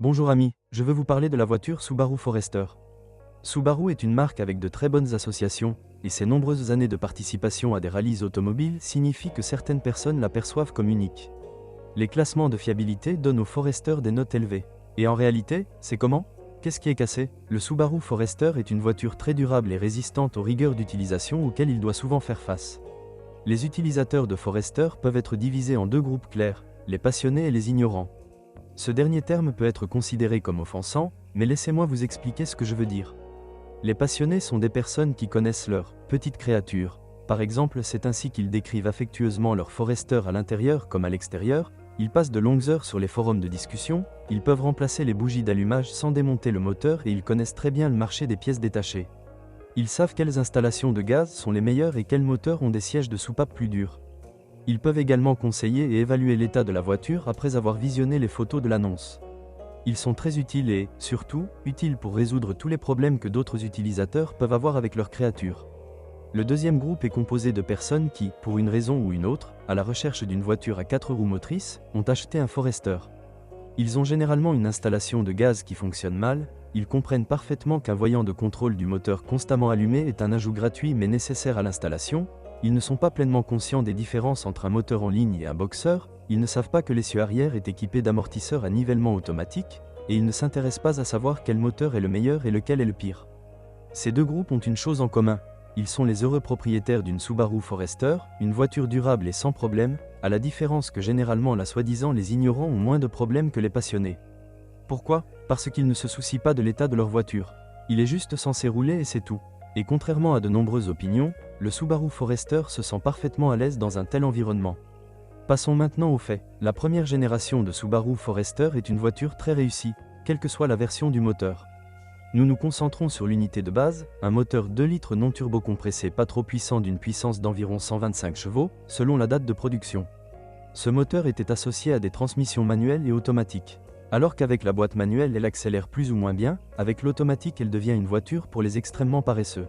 Bonjour amis, je veux vous parler de la voiture Subaru Forester. Subaru est une marque avec de très bonnes associations, et ses nombreuses années de participation à des rallyes automobiles signifient que certaines personnes la perçoivent comme unique. Les classements de fiabilité donnent au Forester des notes élevées. Et en réalité, c'est comment? Qu'est-ce qui est cassé? Le Subaru Forester est une voiture très durable et résistante aux rigueurs d'utilisation auxquelles il doit souvent faire face. Les utilisateurs de Forester peuvent être divisés en deux groupes clairs, les passionnés et les ignorants. Ce dernier terme peut être considéré comme offensant, mais laissez-moi vous expliquer ce que je veux dire. Les passionnés sont des personnes qui connaissent leur petite créature. Par exemple, c'est ainsi qu'ils décrivent affectueusement leur Forester à l'intérieur comme à l'extérieur. Ils passent de longues heures sur les forums de discussion, ils peuvent remplacer les bougies d'allumage sans démonter le moteur et ils connaissent très bien le marché des pièces détachées. Ils savent quelles installations de gaz sont les meilleures et quels moteurs ont des sièges de soupape plus durs. Ils peuvent également conseiller et évaluer l'état de la voiture après avoir visionné les photos de l'annonce. Ils sont très utiles et, surtout, utiles pour résoudre tous les problèmes que d'autres utilisateurs peuvent avoir avec leur créature. Le deuxième groupe est composé de personnes qui, pour une raison ou une autre, à la recherche d'une voiture à 4 roues motrices, ont acheté un Forester. Ils ont généralement une installation de gaz qui fonctionne mal, ils comprennent parfaitement qu'un voyant de contrôle du moteur constamment allumé est un ajout gratuit mais nécessaire à l'installation. Ils ne sont pas pleinement conscients des différences entre un moteur en ligne et un boxeur, ils ne savent pas que l'essieu arrière est équipé d'amortisseurs à nivellement automatique, et ils ne s'intéressent pas à savoir quel moteur est le meilleur et lequel est le pire. Ces deux groupes ont une chose en commun, ils sont les heureux propriétaires d'une Subaru Forester, une voiture durable et sans problème, à la différence que généralement la soi-disant les ignorants ont moins de problèmes que les passionnés. Pourquoi? Parce qu'ils ne se soucient pas de l'état de leur voiture. Il est juste censé rouler et c'est tout. Et contrairement à de nombreuses opinions, le Subaru Forester se sent parfaitement à l'aise dans un tel environnement. Passons maintenant aux faits. La première génération de Subaru Forester est une voiture très réussie, quelle que soit la version du moteur. Nous nous concentrons sur l'unité de base, un moteur 2 litres non turbocompressé pas trop puissant d'une puissance d'environ 125 chevaux, selon la date de production. Ce moteur était associé à des transmissions manuelles et automatiques. Alors qu'avec la boîte manuelle elle accélère plus ou moins bien, avec l'automatique elle devient une voiture pour les extrêmement paresseux.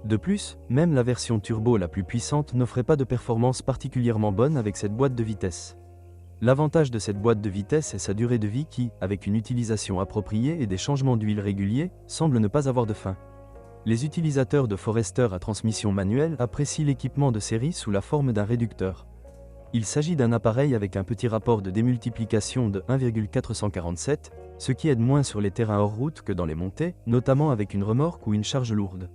De plus, même la version turbo la plus puissante n'offrait pas de performance particulièrement bonne avec cette boîte de vitesse. L'avantage de cette boîte de vitesse est sa durée de vie qui, avec une utilisation appropriée et des changements d'huile réguliers, semble ne pas avoir de fin. Les utilisateurs de Forester à transmission manuelle apprécient l'équipement de série sous la forme d'un réducteur. Il s'agit d'un appareil avec un petit rapport de démultiplication de 1,447, ce qui aide moins sur les terrains hors route que dans les montées, notamment avec une remorque ou une charge lourde.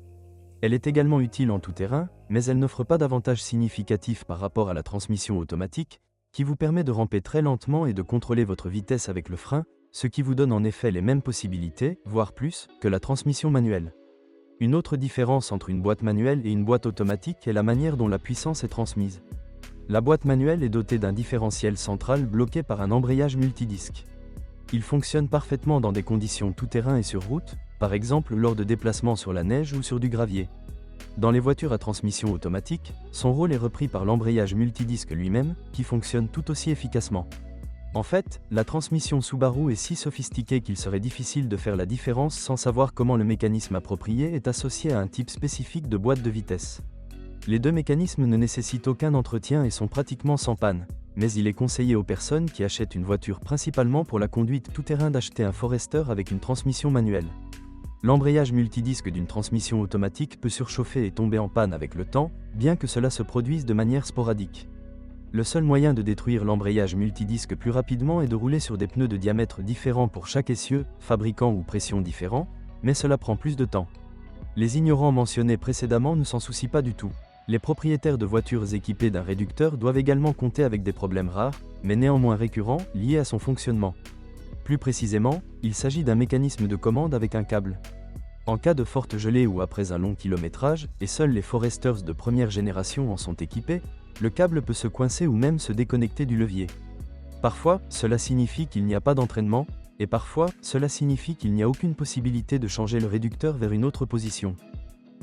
Elle est également utile en tout terrain, mais elle n'offre pas d'avantage significatif par rapport à la transmission automatique, qui vous permet de ramper très lentement et de contrôler votre vitesse avec le frein, ce qui vous donne en effet les mêmes possibilités, voire plus, que la transmission manuelle. Une autre différence entre une boîte manuelle et une boîte automatique est la manière dont la puissance est transmise. La boîte manuelle est dotée d'un différentiel central bloqué par un embrayage multidisque. Il fonctionne parfaitement dans des conditions tout-terrain et sur route, par exemple lors de déplacements sur la neige ou sur du gravier. Dans les voitures à transmission automatique, son rôle est repris par l'embrayage multidisque lui-même, qui fonctionne tout aussi efficacement. En fait, la transmission Subaru est si sophistiquée qu'il serait difficile de faire la différence sans savoir comment le mécanisme approprié est associé à un type spécifique de boîte de vitesse. Les deux mécanismes ne nécessitent aucun entretien et sont pratiquement sans panne, mais il est conseillé aux personnes qui achètent une voiture principalement pour la conduite tout-terrain d'acheter un Forester avec une transmission manuelle. L'embrayage multidisque d'une transmission automatique peut surchauffer et tomber en panne avec le temps, bien que cela se produise de manière sporadique. Le seul moyen de détruire l'embrayage multidisque plus rapidement est de rouler sur des pneus de diamètre différents pour chaque essieu, fabricant ou pression différents, mais cela prend plus de temps. Les ignorants mentionnés précédemment ne s'en soucient pas du tout. Les propriétaires de voitures équipées d'un réducteur doivent également compter avec des problèmes rares, mais néanmoins récurrents, liés à son fonctionnement. Plus précisément, il s'agit d'un mécanisme de commande avec un câble. En cas de forte gelée ou après un long kilométrage, et seuls les Foresters de première génération en sont équipés, le câble peut se coincer ou même se déconnecter du levier. Parfois, cela signifie qu'il n'y a pas d'entraînement, et parfois, cela signifie qu'il n'y a aucune possibilité de changer le réducteur vers une autre position.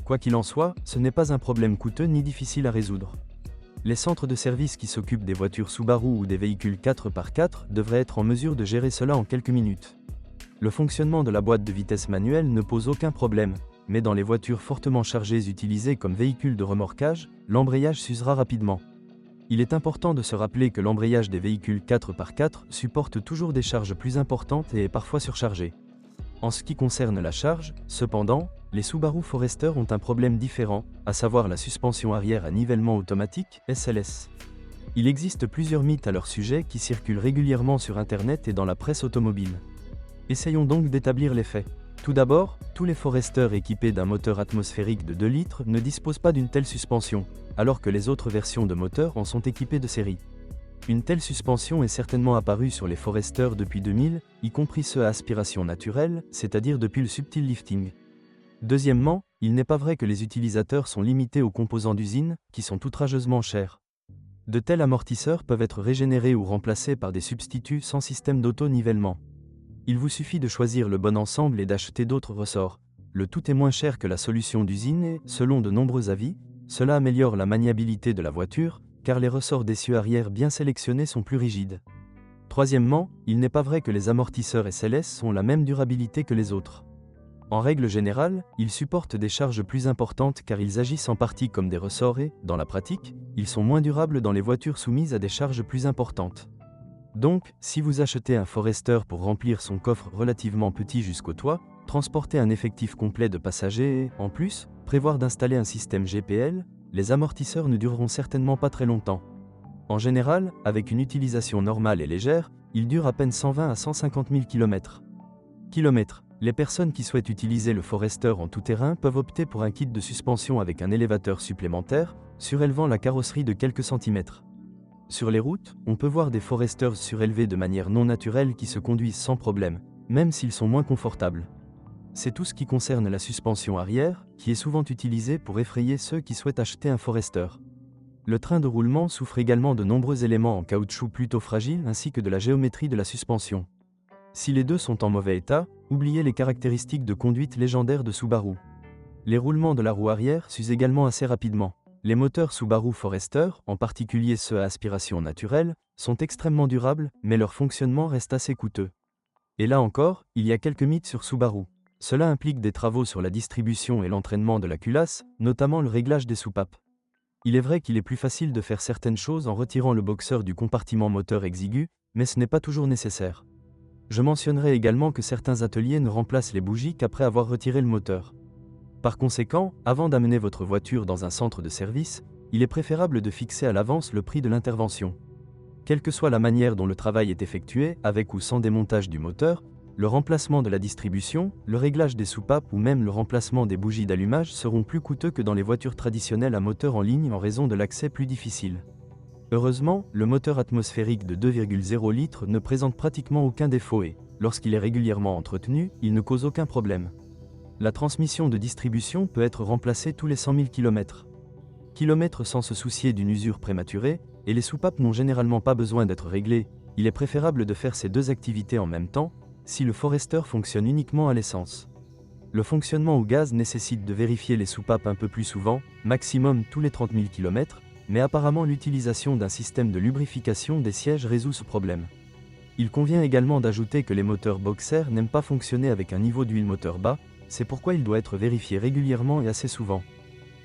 Quoi qu'il en soit, ce n'est pas un problème coûteux ni difficile à résoudre. Les centres de service qui s'occupent des voitures Subaru ou des véhicules 4x4 devraient être en mesure de gérer cela en quelques minutes. Le fonctionnement de la boîte de vitesse manuelle ne pose aucun problème, mais dans les voitures fortement chargées utilisées comme véhicules de remorquage, l'embrayage s'usera rapidement. Il est important de se rappeler que l'embrayage des véhicules 4x4 supporte toujours des charges plus importantes et est parfois surchargé. En ce qui concerne la charge, cependant, les Subaru Forester ont un problème différent, à savoir la suspension arrière à nivellement automatique, SLS. Il existe plusieurs mythes à leur sujet qui circulent régulièrement sur Internet et dans la presse automobile. Essayons donc d'établir les faits. Tout d'abord, tous les Forester équipés d'un moteur atmosphérique de 2 litres ne disposent pas d'une telle suspension, alors que les autres versions de moteurs en sont équipées de série. Une telle suspension est certainement apparue sur les Forester depuis 2000, y compris ceux à aspiration naturelle, c'est-à-dire depuis le subtil lifting. Deuxièmement, il n'est pas vrai que les utilisateurs sont limités aux composants d'usine, qui sont outrageusement chers. De tels amortisseurs peuvent être régénérés ou remplacés par des substituts sans système d'auto-nivellement. Il vous suffit de choisir le bon ensemble et d'acheter d'autres ressorts. Le tout est moins cher que la solution d'usine et, selon de nombreux avis, cela améliore la maniabilité de la voiture, car les ressorts d'essieu arrière bien sélectionnés sont plus rigides. Troisièmement, il n'est pas vrai que les amortisseurs SLS ont la même durabilité que les autres. En règle générale, ils supportent des charges plus importantes car ils agissent en partie comme des ressorts et, dans la pratique, ils sont moins durables dans les voitures soumises à des charges plus importantes. Donc, si vous achetez un Forester pour remplir son coffre relativement petit jusqu'au toit, transporter un effectif complet de passagers et, en plus, prévoir d'installer un système GPL, les amortisseurs ne dureront certainement pas très longtemps. En général, avec une utilisation normale et légère, ils durent à peine 120 à 150 000 km. Les personnes qui souhaitent utiliser le Forester en tout-terrain peuvent opter pour un kit de suspension avec un élévateur supplémentaire, surélevant la carrosserie de quelques centimètres. Sur les routes, on peut voir des Foresters surélevés de manière non naturelle qui se conduisent sans problème, même s'ils sont moins confortables. C'est tout ce qui concerne la suspension arrière, qui est souvent utilisée pour effrayer ceux qui souhaitent acheter un Forester. Le train de roulement souffre également de nombreux éléments en caoutchouc plutôt fragiles ainsi que de la géométrie de la suspension. Si les deux sont en mauvais état, oubliez les caractéristiques de conduite légendaires de Subaru. Les roulements de la roue arrière s'usent également assez rapidement. Les moteurs Subaru Forester, en particulier ceux à aspiration naturelle, sont extrêmement durables, mais leur fonctionnement reste assez coûteux. Et là encore, il y a quelques mythes sur Subaru. Cela implique des travaux sur la distribution et l'entraînement de la culasse, notamment le réglage des soupapes. Il est vrai qu'il est plus facile de faire certaines choses en retirant le boxeur du compartiment moteur exigu, mais ce n'est pas toujours nécessaire. Je mentionnerai également que certains ateliers ne remplacent les bougies qu'après avoir retiré le moteur. Par conséquent, avant d'amener votre voiture dans un centre de service, il est préférable de fixer à l'avance le prix de l'intervention. Quelle que soit la manière dont le travail est effectué, avec ou sans démontage du moteur, le remplacement de la distribution, le réglage des soupapes ou même le remplacement des bougies d'allumage seront plus coûteux que dans les voitures traditionnelles à moteur en ligne en raison de l'accès plus difficile. Heureusement, le moteur atmosphérique de 2,0 litres ne présente pratiquement aucun défaut et, lorsqu'il est régulièrement entretenu, il ne cause aucun problème. La transmission de distribution peut être remplacée tous les 100 000 km. Sans se soucier d'une usure prématurée, et les soupapes n'ont généralement pas besoin d'être réglées, il est préférable de faire ces deux activités en même temps, si le Forester fonctionne uniquement à l'essence. Le fonctionnement au gaz nécessite de vérifier les soupapes un peu plus souvent, maximum tous les 30 000 km, mais apparemment l'utilisation d'un système de lubrification des sièges résout ce problème. Il convient également d'ajouter que les moteurs Boxer n'aiment pas fonctionner avec un niveau d'huile moteur bas, c'est pourquoi il doit être vérifié régulièrement et assez souvent.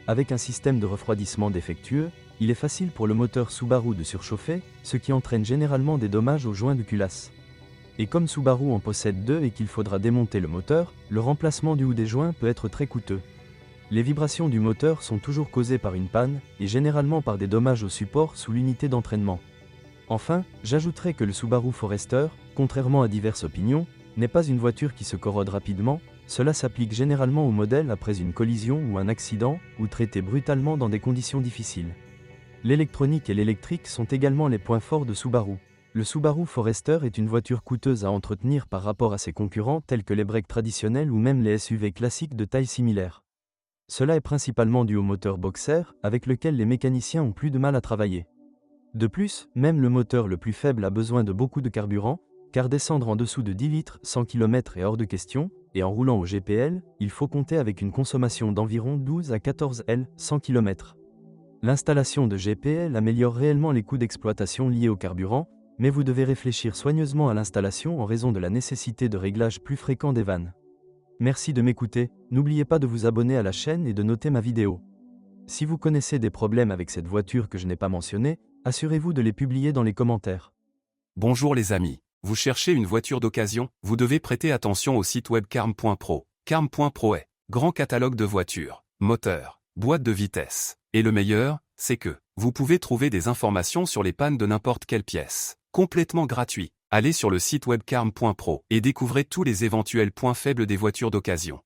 Avec un système de refroidissement défectueux, il est facile pour le moteur Subaru de surchauffer, ce qui entraîne généralement des dommages aux joints de culasse. Et comme Subaru en possède deux et qu'il faudra démonter le moteur, le remplacement du ou des joints peut être très coûteux. Les vibrations du moteur sont toujours causées par une panne, et généralement par des dommages au support sous l'unité d'entraînement. Enfin, j'ajouterai que le Subaru Forester, contrairement à diverses opinions, n'est pas une voiture qui se corrode rapidement, cela s'applique généralement au modèle après une collision ou un accident, ou traité brutalement dans des conditions difficiles. L'électronique et l'électrique sont également les points forts de Subaru. Le Subaru Forester est une voiture coûteuse à entretenir par rapport à ses concurrents tels que les breaks traditionnels ou même les SUV classiques de taille similaire. Cela est principalement dû au moteur Boxer, avec lequel les mécaniciens ont plus de mal à travailler. De plus, même le moteur le plus faible a besoin de beaucoup de carburant, car descendre en dessous de 10 litres 100 km est hors de question, et en roulant au GPL, il faut compter avec une consommation d'environ 12 à 14 L 100 km. L'installation de GPL améliore réellement les coûts d'exploitation liés au carburant, mais vous devez réfléchir soigneusement à l'installation en raison de la nécessité de réglage plus fréquent des vannes. Merci de m'écouter, n'oubliez pas de vous abonner à la chaîne et de noter ma vidéo. Si vous connaissez des problèmes avec cette voiture que je n'ai pas mentionné, Assurez-vous de les publier dans les commentaires. Bonjour les amis. Vous cherchez une voiture d'occasion? Vous devez prêter attention au site web carm.pro. Carm.pro est grand catalogue de voitures, moteurs, boîtes de vitesse. Et le meilleur, c'est que vous pouvez trouver des informations sur les pannes de n'importe quelle pièce. Complètement gratuit. Allez sur le site web carm.pro et découvrez tous les éventuels points faibles des voitures d'occasion.